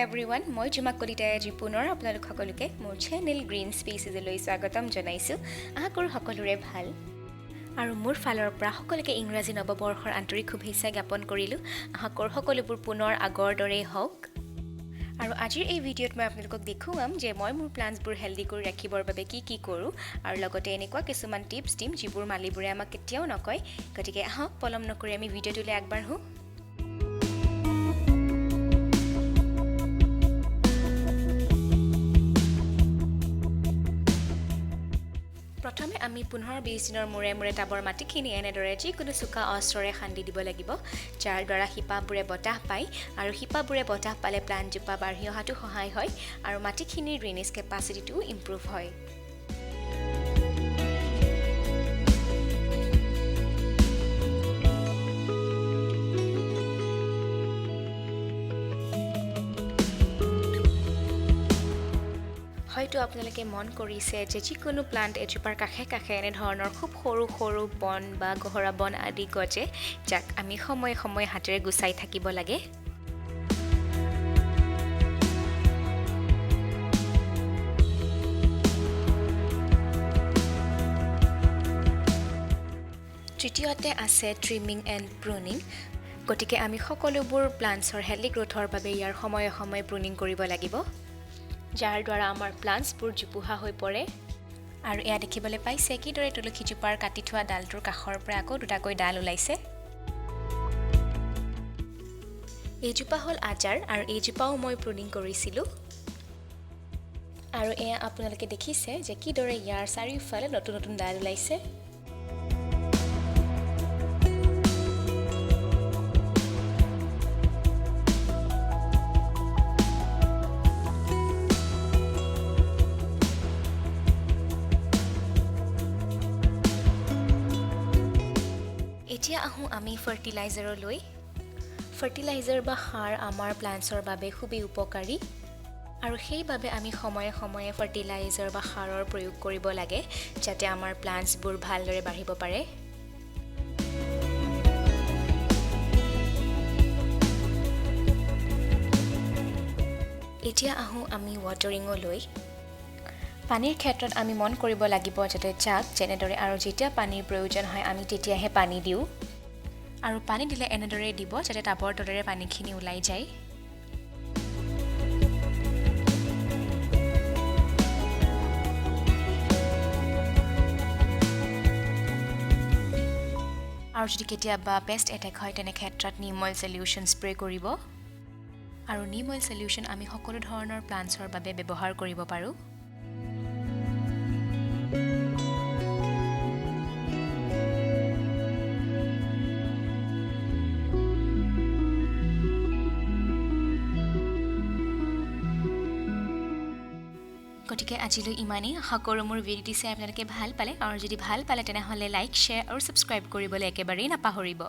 Everyone মই জুমা কলিতাই আজি পুনৰ আপোনালোক সকলোকে মোৰ চেনেল গ্ৰীণ স্পেচেছলৈ স্বাগতম জনাইছোঁ। আশা কৰোঁ সকলোৰে ভাল আৰু মোৰ ফালৰ পৰা সকলোকে ইংৰাজী নৱবৰ্ষৰ আন্তৰিক শুভেচ্ছা জ্ঞাপন কৰিলোঁ। আশা কৰোঁ সকলোবোৰ পুনৰ আগৰ দৰেই হওক। আৰু আজিৰ এই ভিডিঅ'ত মই আপোনালোকক দেখুৱাম যে মই মোৰ প্লাণ্টছবোৰ হেল্ডি কৰি ৰাখিবৰ বাবে কি কৰোঁ আৰু লগতে এনেকুৱা কিছুমান টিপছ দিম যিবোৰ মালিবোৰে আমাক কেতিয়াও নকয়। গতিকে আহক পলম নকৰি আমি ভিডিঅ'টোলৈ আগবাঢ়োঁ। প্ৰথমে আমি 15-20 দিনৰ মূৰে মূৰে টাবৰ মাটিখিনি এনেদৰে যিকোনো চোকা অস্ত্ৰৰে খান্দি দিব লাগিব, যাৰ দ্বাৰা শিপাবোৰে বতাহ পায় আৰু শিপাবোৰে বতাহ পালে প্লাণ্টজোপা বাঢ়ি অহাটো সহায় হয় আৰু মাটিখিনিৰ ড্ৰেইনেজ কেপাচিটিটোও ইম্প্ৰুভ হয়। হয়তো আপোনালোকে মন কৰিছে যে যিকোনো প্লাণ্ট এজোপাৰ কাষে কাষে এনেধৰণৰ খুব সৰু সৰু বন বা গহৰা বন আদি গজে, যাক আমি সময়ে সময়ে হাতেৰে গুচাই থাকিব লাগে। তৃতীয়তে আছে ট্ৰিমিং এণ্ড প্ৰুনিং। গতিকে আমি সকলোবোৰ প্লাণ্টছৰ হেল্ডি গ্ৰোথৰ বাবে ইয়াৰ সময়ে সময়ে প্ৰুনিং কৰিব লাগিব, যাৰ দ্বাৰা আমাৰ প্লাণ্টছবোৰ জোপোহা হৈ পৰে। আৰু এয়া দেখিবলৈ পাইছে কিদৰে তুলসীজোপাৰ কাটি থোৱা ডালটোৰ কাষৰ পৰা আকৌ দুটাকৈ ডাল ওলাইছে। এইজোপা হ'ল আজাৰ আৰু এইজোপাও মই প্ৰুনিং কৰিছিলোঁ। আৰু এয়া আপোনালোকে দেখিছে যে কিদৰে ইয়াৰ চাৰিওফালে নতুন নতুন ডাল ওলাইছে। এতিয়া আহোঁ আমি ফাৰ্টিলাইজাৰলৈ। ফাৰ্টিলাইজাৰ বা সাৰ আমাৰ প্লাণ্টছৰ বাবে খুবেই উপকাৰী আৰু সেইবাবে আমি সময়ে সময়ে ফাৰ্টিলাইজাৰ বা সাৰৰ প্ৰয়োগ কৰিব লাগে, যাতে আমাৰ প্লাণ্টছবোৰ ভালদৰে বাঢ়িব পাৰে। এতিয়া আহোঁ আমি ৱাটাৰিঙলৈ। পানীৰ ক্ষেত্ৰত আমি মন কৰিব লাগিব যাতে যাক যেনেদৰে আৰু যেতিয়া পানীৰ প্ৰয়োজন হয় আমি তেতিয়াহে পানী দিওঁ, আৰু পানী দিলে এনেদৰে দিব যাতে টাবৰ তলেৰে পানীখিনি ওলাই যায়। আৰু যদি কেতিয়াবা পেষ্ট এটেক হয় তেনে ক্ষেত্ৰত নিম অইল সলিউশ্যন স্প্ৰে কৰিব। আৰু নিম অইল সলিউশ্যন আমি সকলো ধৰণৰ প্লাণ্টছৰ বাবে ব্যৱহাৰ কৰিব পাৰোঁ। গতিকে আজিলৈ ইমানেই। আশা কৰোঁ মোৰ ভিডিঅ'টি চাই আপোনালোকে ভাল পালে, আৰু যদি ভাল পালে তেনেহ'লে লাইক, শ্বেয়াৰ আৰু ছাবস্ক্ৰাইব কৰিবলৈ একেবাৰেই নাপাহৰিব।